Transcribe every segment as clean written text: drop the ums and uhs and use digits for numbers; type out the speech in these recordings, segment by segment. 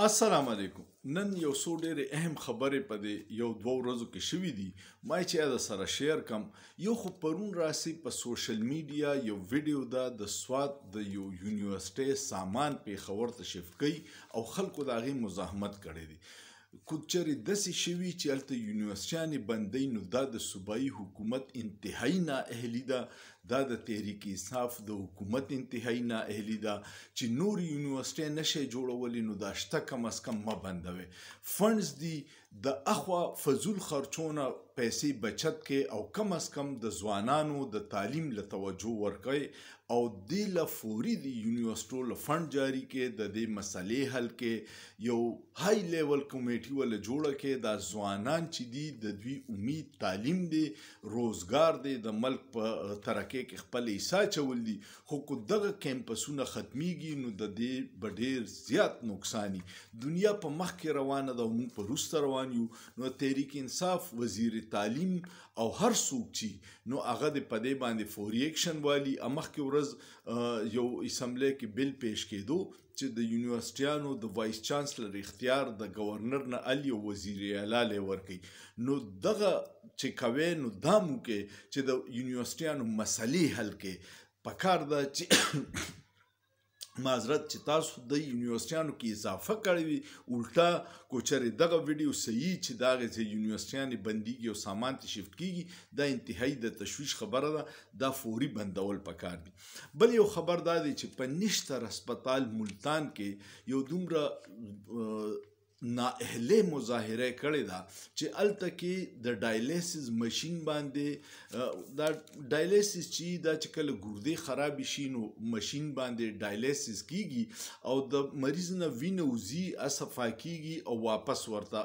السلام علیکم. نن یو څو ډېرې اهم خبرې په دې یو دوه ورځو کې شوي دي ما چې د سره شیر کم. یو خو پرون راسي په سوشل میډیا یو ویډیو ده د سوات د یو یونیورسټۍ سامان پیښور ته شفت کوي او خلکو د هغې مزاحمت کړی دی. که چېرې داسې شوي چې هلته یونیورسټیانې بندوي نو دا د صوبایي حکومت انتهایي نااهلي ده، دا د تحریک انصاف د حکومت انتهایي نااهلي ده چې نور یونیورسټۍ نشئ جوړولی نو دا شته کم از کم مه بندوئ. فنډز دي د اخوا فضول خرچونه پیسې بچت کې او کم از کم د ځوانانو د تعلیم له توجه ورکوئ او دې له فوري د یونیورسټو له فنډ جاري کې د دې مسلې حل کې یو های لیول کمیټي وله جوړه کې دا ځوانان چې دي د دوی امید تعلیم دی، روزګار دی، د ملک په ترقۍ کې خپل حصه اچول دي. خو که دغه کیمپسونه ختمیږي نو د دې به ډېر زیات نقصاني. دنیا په مخ کې روانه ده او موږ په وروسته روان یو. نو تحریک انصاف وزیر تعلیم او هر څوک چې نو هغه د په دې باندې فوري اکشن والي. مخکې ورځ یو اسمبلی کې بل پیش کېدو چې د یونیورسټیانو د وایس چانسلر اختیار د گورنر نه الي او وزیر اعلی لی ورکوي. نو دغه چې کوئ نو دا مو کې چې د یونیورسټیانو مسلې حل کې پکار ده چې معذرت چې تاسو د یونیورسټیانو کې اضافه کړی وي الټا کو چېرې دغه ویډیو صحیح چې د هغې ځای یونیورسټیانې بندیږي او سامان ته شفت کیږي دا انتهایي د تشویش خبره ده، دا فوري بندول پکار دي. بل یو خبر دا دی چې په نشتر هسپتال ملتان کې یو دومره نااهلۍ مظاهره کړې ده چې هلته کې د ډایلیسس مشین باندې دا ډایلیسس چې دا چې کله ګردې خرابې شي نو مشین باندې ډایلیسس کیږي او د مریض نه وینه وځي صفا کیږي او واپس ورته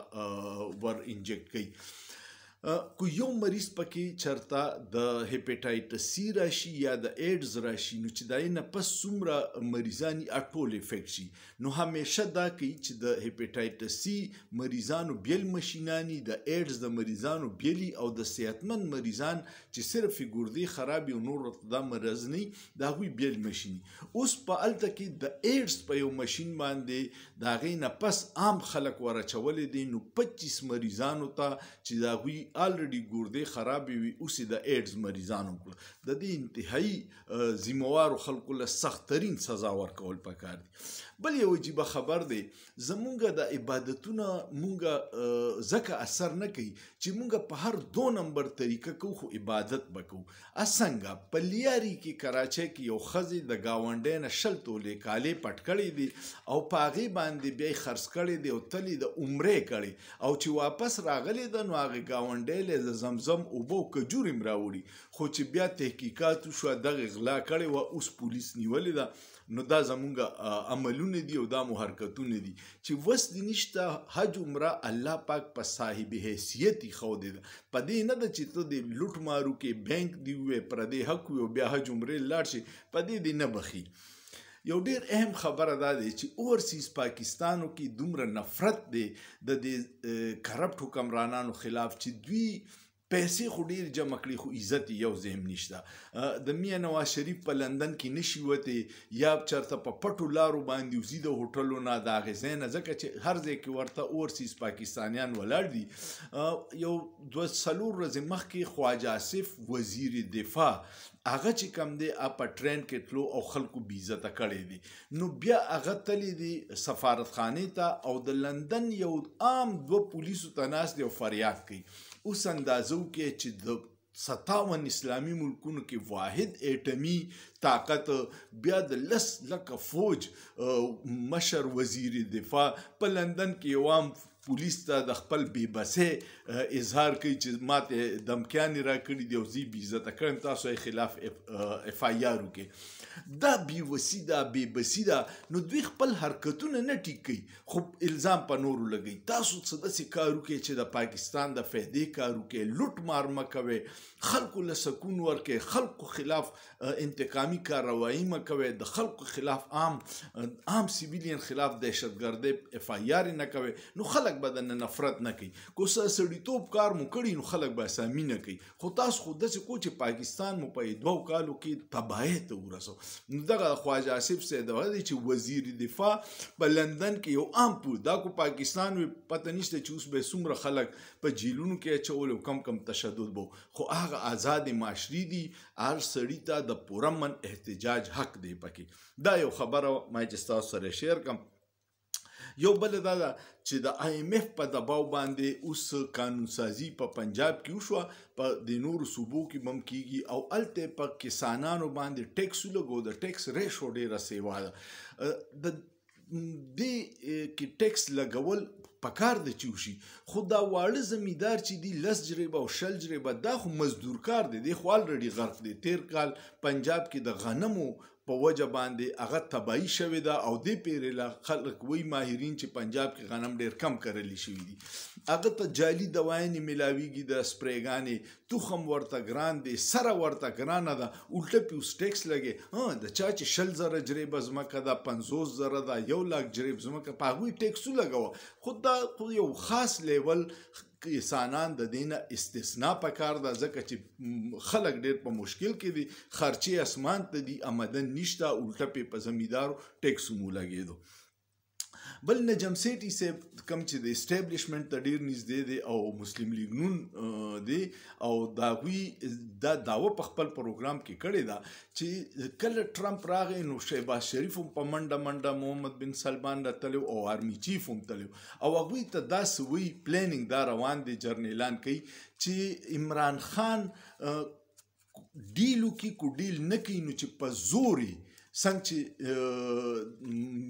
ور انجکټ کوي. که یو مریض پکې چرته د هیپیټایټس سی راشي یا د ایډز راشي نو چې د هغې نه پس څومره مریضان یې ټول افیکټ شي نو همیشه دا کوي چې د هیپیټایټس سی مریضانو بیل مشینانی، د ایډز د مریضانو بیلي او د صحتمند مریضان چې صرف یې ګردې خرابې او نور ورته دا مرض نه وي د هغوی بیل مشیني. اوس په هلته کې د ایډز په یو مشین باندې د هغې نه پس عام خلک ور اچولی دی نو 25 مریضانو ته چې د هغوی آلریډي ګردې خرابې وي اوس یې د ایډز مریضانو کړه. د دې انتهایي ذمهوارو خلکو له سختترین سزا ورکول پکار دي. بل یو عجیبه خبر دی زمونږ د عبادتونه مونږ ځکه اثر نه کوي چې مونږ په هر 2 نمبر طریقه کوو خو عبادت به کوو. څنګه په لیاري کې کراچۍ کې یو ښځې د ګاونډۍ نه 20 تولې کالې پټ کړی دي او په هغې باندې بیا یې خرڅ کړی دی او تل یې د عمرې کړی او چې واپس راغلی ده نو هغې ګاونډۍ د زمزم اوبه او کجور هم راوړي خو چې بیا تحقیقات وشوه دغې غلا کړې وه اوس پولیس نیولې ده. نو دا زمونږ عملونه دي او دا مو حرکتونه دي چې وس دې نشته. حج عمره الله پاک په صاحب حیثیت ایښودې ده، په دې نه ده چې ته د لوټ مارو کې بینک دي ووایې پردی حق وي او بیا حج عمرې لاړ شي، په دې دې نه بخي. یو ډېر اهم خبره دا دی چې اوورسیز پاکستانو کې دومره نفرت دی د دې کرپټ حکمرانانو خلاف چې دوی پیسې خو ډېر جمع کړي خو عزت یو ځای هم نشته. د میا نواز شریف په لندن کې نشي وتی یا چېرته په پټو لارو باندې وځي د هوټلو نه د هغې ځای نه ځکه چې هر ځای کې ورته اوورسیز پاکستانیان ولاړ دي. یو 2-3 ورځې مخکې خواجه آصف وزیر دفاع هغه چې کوم دی په ټرین کې تلو او خلکو بې عزته کړی دی نو بیا هغه تللی دی سفارتخانې ته او د لندن یو عام 2 پولیسو ته ناست دی او فریاد کوي. اوس اندازه وکړئ چې د 57 اسلامي ملکونو کې واحد ایټمي طاقت بیا د 10 لکه فوج مشر وزیر دفاع په لندن کې یو عام پولیس ته د خپل بېبسۍ اظهار کوي چې ماته دمکیانې راکړي دي او زه یې بې عزته کړم، تاسو یې خلاف اف آی آر وکړئ. دا بېوسي ده، بېبسي ده. نو دوی خپل حرکتونه نه ټیک کوي خو الزام په نورو لګوي. تاسو څه داسې کار وکړئ چې د پاکستان د فایدې کار وکړئ، لوټ مار مه کوئ، خلکو له سکون ورکړئ، خلکو خلاف انتقامي کارروایي مه کوئ، د خلکو خلاف عام سیویلین خلاف دهشتګردۍ اف آی آر نه کوئ نو خلک به درنه نفرت نه کوي. که څه سړیتوب کار مو کړي نو خلک به اسامي نه کوي. خو تاسو خو داسې کو چې پاکستان مو په 2 کالو کې تباهۍ ته ورسو. نو دغه خواجه آصف صاحب دغه دی چې وزیر دفاع په لندن کې یو عام پو دا کو پاکستان وي پته نشته چې اوس به څومره خلک په جیلونو کې اچول او کم تشدد بو خو هغه آزاد معاشري دي هر سړي ته د پورمن احتجاج حق دی پکې دا یو خبره ما چې تاسو سره شیر کوم یو بل دا چې د IMF په دباو باندې اوس قانون سازي په پنجاب کې وشوه په د نورو صوبو کې بم کیږي او الته په کسانانو باندې ټیکس لګو د ټیکس ریشو ډیره سیوا ده د دې کې ټیکس لګول پکار د چوشي خو دا واړه زمیدار چې دی لس جریبه او شل جریبه دا خو مزدور کار دی خو الریډي غرق دی تیر کال پنجاب کې د غنمو په وجه باندې هغه تباہي شوې ده او دې پیرله خلک وی ماهرین چې پنجاب کې غنم ډیر کم کرلی شوی دي هغه ته جعلي دوايانې ملاویږي د سپریګانې تخم ورته ګران دی سره ورته ګرانه ده الټه پیوس ټیکس لګي د چا چې 60,000 جریب ځمکه ده 50,000 ده 1,00,000 جریب ځمکه په هغوی ټیکس لګوه خو دا یو خاص لیول انسانان د دینه استثناء پکار ده ځکه چې خلک ډیر په مشکل کې دي خرچي اسمان ته دي آمدن نشته الټه په زمیدارو ټیکس مو لګیدو بل نجم سیټي صاحب کوم چې د اسټابلیشمنت ته ډیر نږدې دی او مسلم لیگ نون دی او دا وی دا داوا په خپل پروګرام کې کړی دا چې کله ټرمپ راغی نو شهباز شریف په منډه محمد بن سلمان راتلو او آرمی چیف هم تلو او هغوی ته دا سوي پلانینګ دا روان دی جرنیلان کوي چې عمران خان ډیلو کې کو ډیل نه کوي نو چې په زوري څنګه چې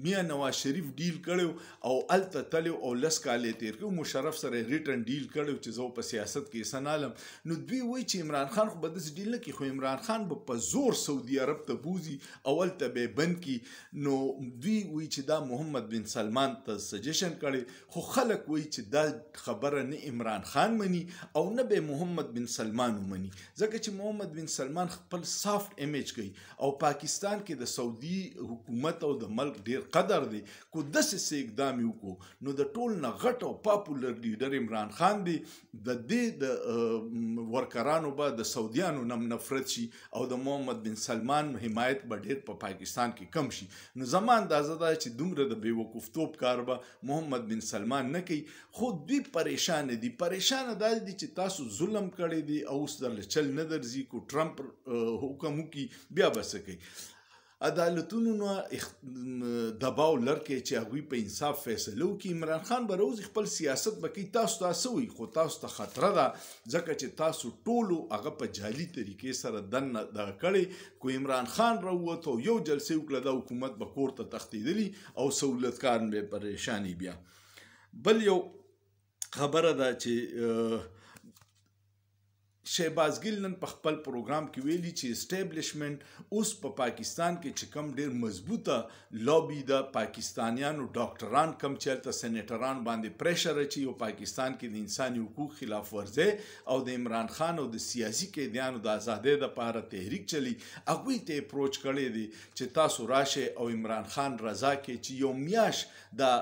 میا نواز شریف ډیل کړو او الته تلو او لس کالې تیر کړو مشرف سره ریټن ډیل کړو چې زه په سیاست کې سنالم نو دوی وایي چې عمران خان خو به داسې ډیل نه کوي خو عمران خان به په زور سعودي عرب ته بوزي او الته به بند کی نو دوی وایي چې دا محمد بن سلمان ته سجیشن کړي خو خلک وایي چې دا خبره نه عمران خان مني او نه به محمد بن سلمان مني ځکه چې محمد بن سلمان خپل سافت ایمیج کوي او پاکستان کې د سعودي حکومت او د ملک ډیر قدر دی کو داسې اقدام وکړو نو د ټول نه غټ او پاپولر لیډر عمران خان دی د دې د ورکرانو به د سعودیانو نم نفرت شي او د محمد بن سلمان حمایت به ډیر په پاکستان کې کم شي نو زما اندازه ده چې دومره د بیوقوفتوب کار به محمد بن سلمان نه کوي خو دوی پریشان دي دا دي چې تاسو ظلم کړی دی او اوس درله چل نه درځي کو ټرمپ حکم وکړي بیا به څه کوي عدالتونو نه دباو لرکې چې هغوی په انصاف فیصله وکړي عمران خان به روز خپل سیاست به کوي تاسو ته وي خو تاسو ته خطره ده ځکه چې تاسو ټولو هغه په جعلي طریقې سره دننه دغه کړی کو عمران خان راووت او یو جلسې وکړه د حکومت به کور ته تښتېدلي او سهولتکار به پریشانی بیا بل یو خبره ده چې شهباز ګل نن په خپل پروګرام کې ویلي چې اسټابلیشمنت اوس په پاکستان کې چې کم ډیر مضبوطه لابي د پاکستانیانو ډاکټران کم چلته سېنیټران باندې پریشر اچي او پاکستان کې د انساني حقوق خلاف ورزي او د عمران خان او د سیاسي قیدیانو د ازادۍ لپاره تحریک چلی هغوی ته اپروچ کړی دی چې تاسو راشه او عمران خان رضا کې چې یو میاش د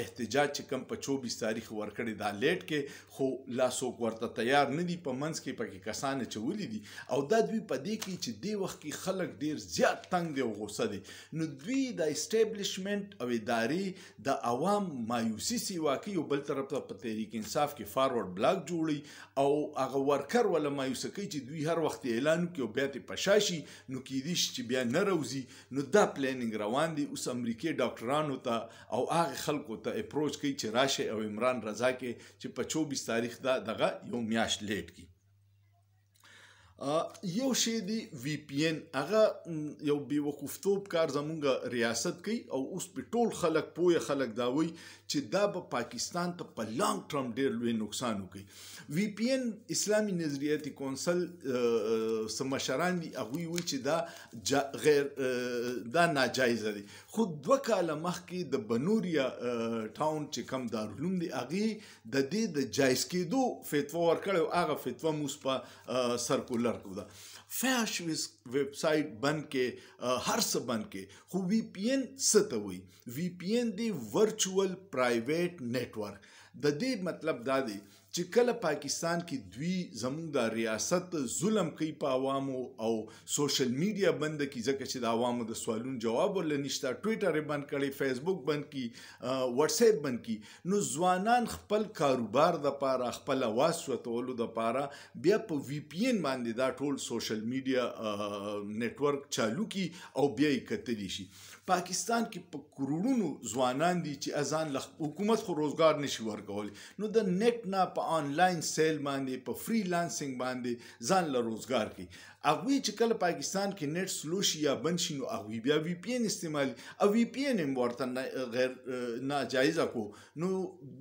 احتجاج چې کم په 24 تاریخ ورکړی دا لیټ کې خو لاسوک ورته تیار نه دي په منځ کې پکې کسان چولې دي او دا دوی په دې کې چې دی وخت کې خلک ډیر زیات تنگ دي او غوسه دي نو دوی د اسټابلیشمنت او ادارې د عوام مایوسي سیوا کوي او بل طرف ته په تحریک انصاف کې فارورډ بلاک جوړي او هغه ورکر ولا مایوسه کوي چې دوی هر وخت اعلان کوي او بیا ته پشاشي نو کېدی شي چې بیا نه روزي نو دا پلانینګ روان دي اوس امریکای ډاکټرانو ته او هغه خلکو ته اپروچ کوي چې راشه او عمران رضا کې چې په 24 تاریخ دا دغه یو میاش لیټ کی یو شی دی وی پی ان هغه یو بیوقوفتوب کار زمونږ ریاست کوي او اوس په ټول خلک پوهه خلک دا وایي چې دا به پاکستان ته په لانګ ټرم ډیر لوی نقصان وکړي وی پی ان اسلامي نظریاتي کونسل سمشران دي هغوی وایي چې دا ناجایزه دی خو 2 کاله مخکې د بنوریا ټاون چې کم دارالعلوم دی هغې د دې د جایز کېدو فتوا ورکړی او هغه فتوا موږ په سرکولر کو ده ویب سایټ بند کې هر څه بند کې خو وی پی این څه ته وایي وی پی این دی ورچوال پرایویټ نیټورک د دې مطلب دا دی چې کله پاکستان کې دوی زموږ د ریاست ظلم کوي په عوامو او سوشل میډیا بند کی ځکه چې د عوامو د سوالونو جواب ول نشته ټوئیټر بند کړي فیسبوک بند کی واتس اپ بند کی نو ځوانان خپل کاروبار د پاره خپل واس وتولو د پاره بیا په وی پی این باندې دا ټول سوشل میډیا نیټورک چالو کی او بیا یې کتلی شي پاکستان کې په کروڑونو ځوانان دي چې ازان حکومت خو روزګار نشي ورکول نو د نیټ نه په آنلاین سیل باندې په فریلانسینګ باندې ځان له روزګار کوي هغوی چې کله پاکستان کې نیټ سلو شي یا بند شي نو هغوی بیا وی پی این استعمال او وی پی این هم ورته غیر ناجایزه کو نو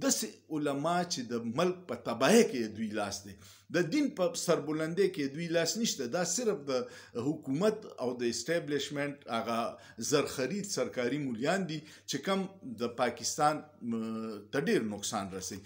داسې علما چې د ملک په تباهۍ کې دوی لاس دی د دین په سربلندۍ کې دوی لاس نشته دا صرف د حکومت او د اسټابلیشمنت هغه زرخرید سرکاري مولیان دي چې کم د پاکستان ته ډېر نقصان رسوي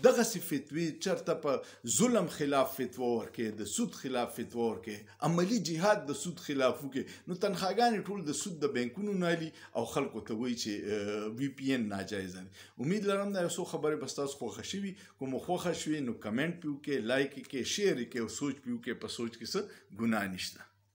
دغسې فتوی چېرته په ظلم خلاف فتوا ورکړي د سود خلاف فتوا ورکړي عملی جهاد د سود خلاف وکړي نو تنخواګانې ټول د سود د بینکونو نه علي او خلکو ته وایي چې وی پی این ناجایزه دی امید لرم دا یو څو خبرې به ستاسو خوښه شوي کومه خوښه شوي نو کمنټ پې وکړئ لایک یې کړئ شیر یې کړئ او سوچ پې وکړئ په سوچ کې څه ګناه نشته